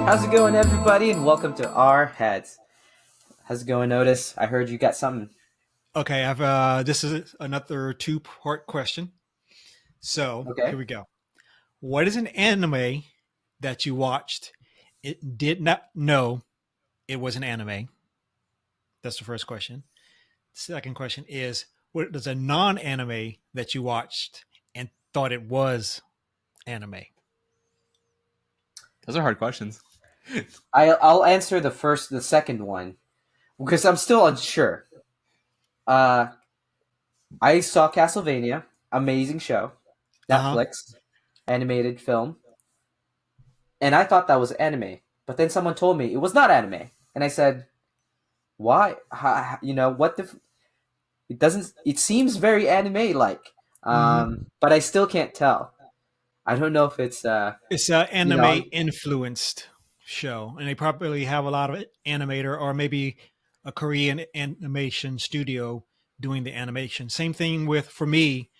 How's it going, everybody, and welcome to Our Heads. How's it going, Otis? I heard you got something. Okay, I've this is another two-part question. So Okay. here we go. What is an anime that you watched? It did not know it was an anime. That's the first question. Second question is what is a non-anime that you watched and thought it was anime? Those are hard questions. I'll answer the second one because I'm still unsure. Uh, I saw Castlevania, amazing show, Uh huh. Netflix animated film, and I thought that was anime. But then someone told me it was not anime, and I said, "Why? What the? It doesn't. It seems very anime like, Mm-hmm. but I still can't tell. I don't know if it's It's an you know, anime influenced show, and they probably have a lot of animator or maybe a Korean animation studio doing the animation. Same thing with for me,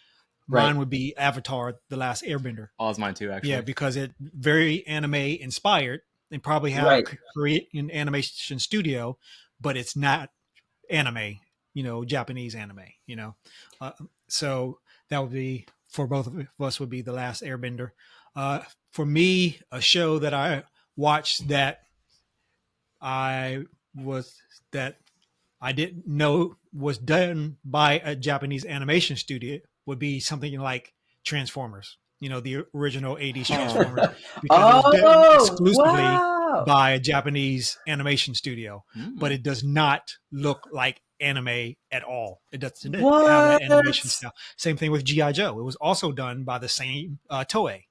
right, mine would be Avatar: The Last Airbender. All is mine too, Yeah, actually. because it very anime inspired. They probably have a right. Korean animation studio, but it's not anime. Japanese anime. Uh, so that would be for both of us would be The Last Airbender. For me, a show that I watched I was that I didn't know was done by a Japanese animation studio would be something like Transformers. The original '80s Transformers, because it was done Oh, exclusively wow. by a Japanese animation studio, but Mm. it does not look like anime at all. It doesn't have that animation What? style. Same thing with GI Joe. It was also done by the same Toei,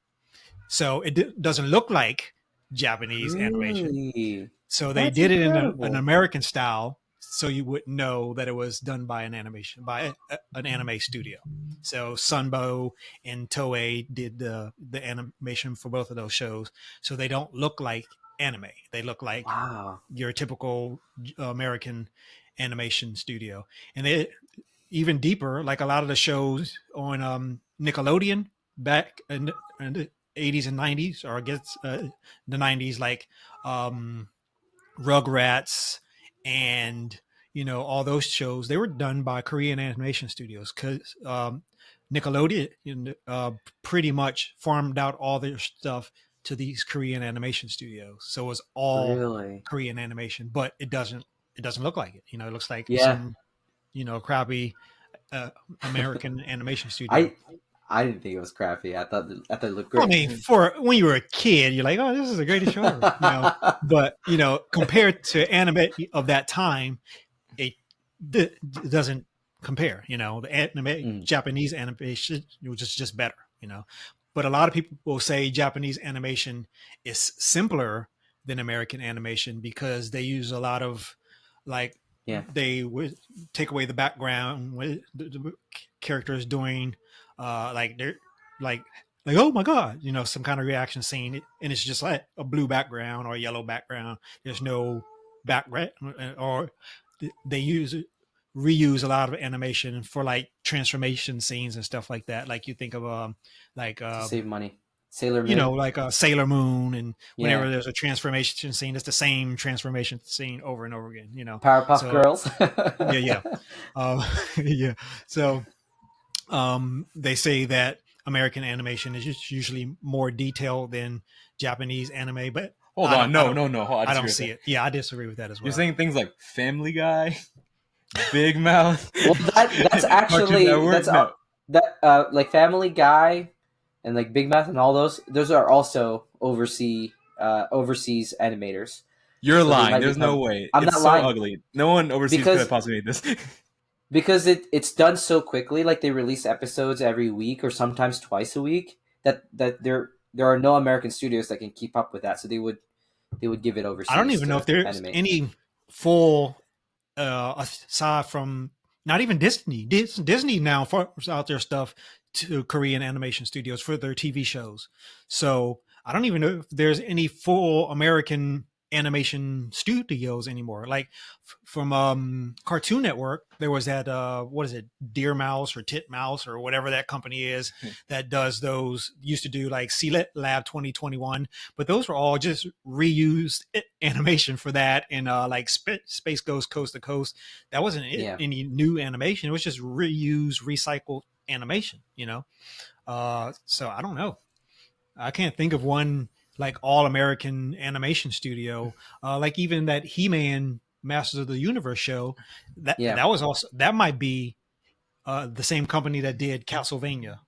so it doesn't look like Japanese animation. Really? So they That's did it in an incredible. American style, so you wouldn't know that it was done by an anime studio. So Sunbow and Toei did the animation for both of those shows, so they don't look like anime. They look like Wow. your typical American animation studio, and they even deeper, like a lot of the shows on Nickelodeon back in the '80s and '90s, or I guess the '90s, like um, Rugrats and all those shows. They were done by Korean animation studios because Nickelodeon pretty much farmed out all their stuff to these Korean animation studios. So it was all Really? Korean animation, but it doesn't look like it. It looks like Yeah. some crappy uh, American animation studio. I I didn't think it was crappy. I thought it looked Well, I great. mean, for when you were a kid, you're like, "Oh, this is the greatest show ever." But compared to anime of that time, it doesn't compare. The anime Mm, Japanese animation was just better. But a lot of people will say Japanese animation is simpler than American animation because they use a lot of like yeah. they would take away the background with the characters doing like they're like oh my god, some kind of reaction scene, and it's just like a blue background or a yellow background. There's no background, or they reuse a lot of animation for like transformation scenes and stuff like that. Like you think of like To save money. Sailor Moon. like a Sailor Moon, and Yeah. whenever there's a transformation scene, it's the same transformation scene over and over again. Powerpuff So Girls. yeah, yeah, yeah. So they say that American animation is just usually more detailed than Japanese anime, but Hold on, no, no, no. I I don't disagree with see that. it. Yeah, I disagree with that as You're well. saying things like Family Guy, Big Mouth, Well, that's Cartoon actually Network. that's No, that like Family Guy and like Big Mouth and all those are also overseas animators. you're So they lying. might be There's no covered. way. I'm It's not so lying ugly. No one overseas could have because possibly made this. it's done so quickly. Like they release episodes every week or sometimes twice a week. That there are no American studios that can keep up with that. So they would give it I don't overseas even know if to there's animate. any full aside from not even Disney. Disney now farms out their stuff to Korean animation studios for their TV shows. So I don't even know if there's any full American animation studios anymore. Like from Cartoon Network, there was that what is it, Deer Mouse or Titmouse or whatever that company is that does those. Used to do like Sea Lab 2021, but those were all just reused animation for that. And like Space Ghost Coast to Coast, that wasn't any new animation. It was just reused, recycled animation. So I don't know. I can't think of one like all American animation studio, like even that He-Man Masters of the Universe show. That was also, that might be the same company that did Castlevania.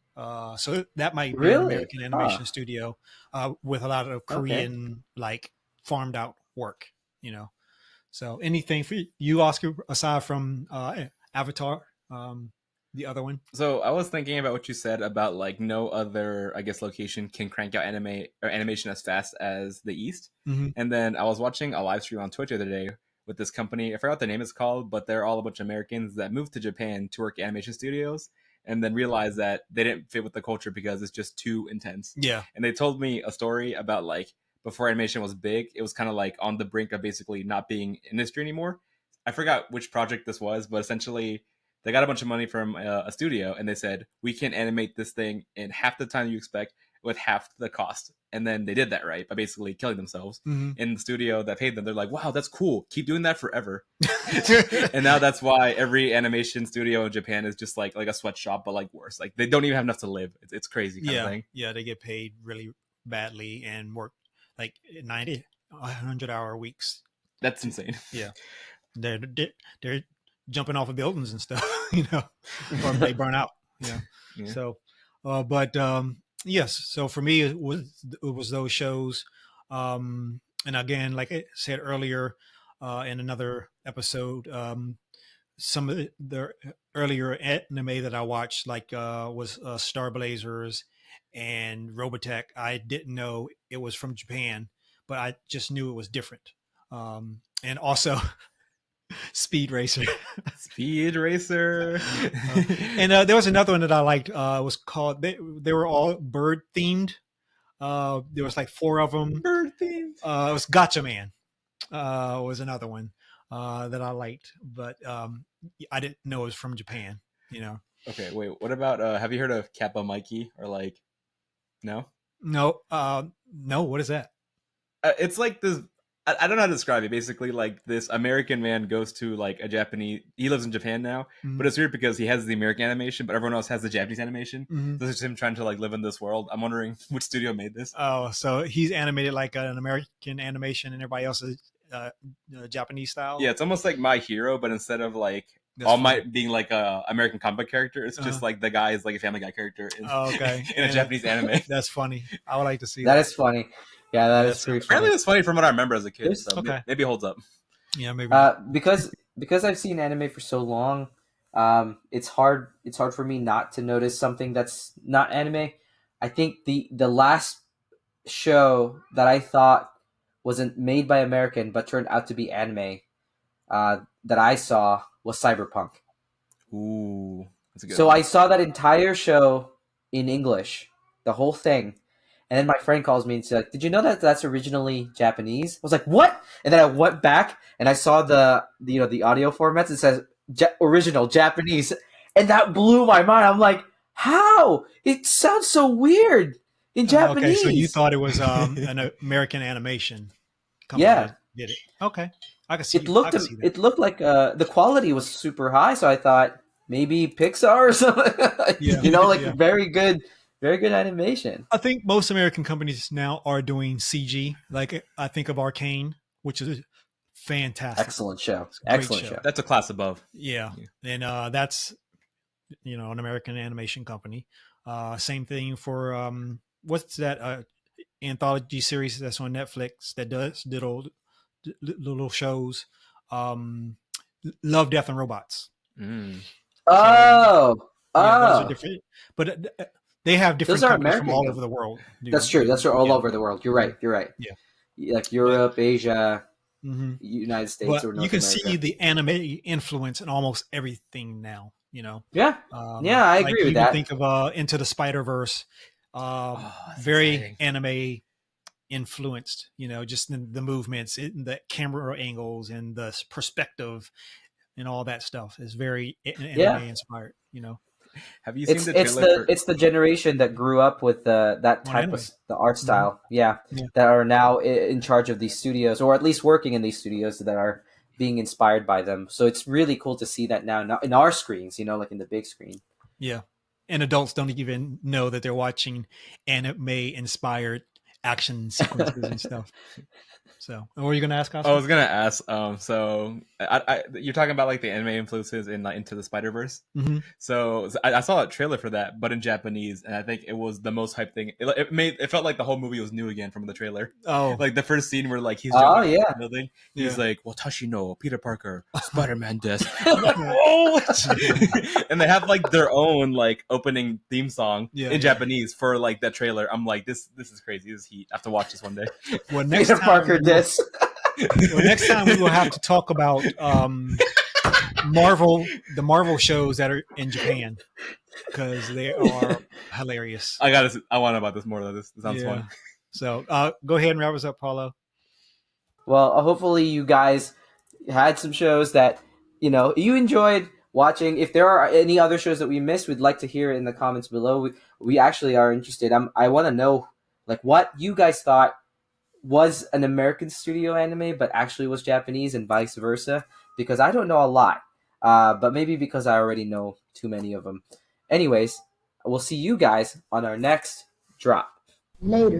So that might be an American animation studio with a lot of Korean like farmed out work. So anything for you, Oscar, aside from Avatar? The other one. So I was thinking about what you said about like no other, I guess, location can crank out anime or animation as fast as the East. Mm-hmm. And then I was watching a live stream on Twitch the other day with this company. I forgot what the name is called, but they're all a bunch of Americans that moved to Japan to work at animation studios and then realized that they didn't fit with the culture because it's just too intense. Yeah. And they told me a story about like before animation was big, it was kind of like on the brink of basically not being industry anymore. I forgot which project this was, but essentially they got a bunch of money from a studio and they said, we can animate this thing in half the time you expect with half the cost. And then they did that, right? By basically killing themselves. Mm-hmm. In the studio that paid them, they're like, wow, that's cool. Keep doing that forever. And now that's why every animation studio in Japan is just like a sweatshop, but like worse. Like they don't even have enough to live. It's crazy kind of thing. Yeah, they get paid really badly and work like 90, 100-hour weeks. That's insane. Yeah. They're jumping off of buildings and stuff, or they burn out. Yeah. So, but yes. So for me, it was those shows. And again, like I said earlier in another episode, some of the earlier anime that I watched, like was Star Blazers and Robotech. I didn't know it was from Japan, but I just knew it was different. And also Speed Racer. Speed Racer. And there was another one that I liked. It was called, they were all bird themed. There was like 4 of them. Bird themed. It was Gotcha Man. Was another one that I liked, but I didn't know it was from Japan. Okay, wait. What about? Have you heard of Kappa Mikey or like? No. No. No. What is that? It's like this. I don't know how to describe it. Basically, like this American man goes to like a Japanese. He lives in Japan now, but it's weird because he has the American animation, but everyone else has the Japanese animation. This is him trying to like live in this world. I'm wondering which studio made this. Oh, so he's animated like an American animation, and everybody else is Japanese style. Yeah, it's almost like My Hero, but instead of like All Might being like a American comic character, it's just like the guy is like a Family Guy character in, in a Japanese anime. That's funny. I would like to see that. That is funny. Yeah, that is pretty funny. Apparently, it was funny from what I remember as a kid. So maybe it holds up. Yeah, maybe. Because I've seen anime for so long, it's hard for me not to notice something that's not anime. I think the last show that I thought wasn't made by American but turned out to be anime that I saw was Cyberpunk. Ooh, that's a good So one. I saw that entire show in English, the whole thing. And then my friend calls me and said, "Did you know that that's originally Japanese?" I was like, "What?" And then I went back and I saw the audio formats. It says original Japanese, and that blew my mind. I'm like, "How? It sounds so weird in Japanese." Okay, so you thought it was an American animation company that did it? Okay, I can see. It looked like the quality was super high, so I thought maybe Pixar or something. Very good. Very good animation. I think most American companies now are doing CG. Like I think of Arcane, which is a fantastic, excellent show. Excellent show. That's a class above. Yeah. And that's an American animation company. Same thing for what's that anthology series that's on Netflix that does little shows. Love, Death, and Robots. Mm. Those are different, but they have different companies from all over the world. That's true. That's all over the world. You're right. Yeah. Like Europe, Asia, United States. But or North you can America. see the anime influence in almost everything now. Yeah. I agree with that. Think of Into the Spider-Verse. Very exciting. anime influenced, just the movements, the camera angles and the perspective and all that stuff is very anime Yeah, inspired. Have you seen it's the it's trailer the for? it's the generation that grew up with that On type of anime. the art Hmm. style. Yeah, Yeah. that are now in charge of these studios, or at least working in these studios that are being inspired by them. So it's really cool to see that now in our screens, like in the big screen. Yeah. And adults don't even know that they're watching anime inspired action sequences and stuff. So, what were you going to ask, I Oscar? was gonna ask. So, you're talking about like the anime influences in like Into the Spider Verse. Hmm. So I saw a trailer for that, but in Japanese, and I think it was the most hyped thing. It felt like the whole movie was new again from the trailer. Oh, Like the first scene where like he's Oh jumping off yeah, the building, he's yeah. like, "Watashi no Peter Parker, Spider Man des." I'm like, "Whoa!" And they have like their own like opening theme song Yeah, in yeah. Japanese for like that trailer. I'm like, this is crazy. This is heat. I have to watch this one day. Well, Peter Parker disc. next time we will have to talk about the Marvel shows that are in Japan because they are hilarious. I want to about this more though. This sounds Yeah. fun. So go ahead and wrap us up, Paulo. Well, hopefully you guys had some shows that you enjoyed watching. If there are any other shows that we missed, we'd like to hear it in the comments below. We actually are interested. I want to know like what you guys thought was an American studio anime, but actually was Japanese, and vice versa. Because I don't know a lot, but maybe because I already know too many of them. Anyways, we'll see you guys on our next drop. Later.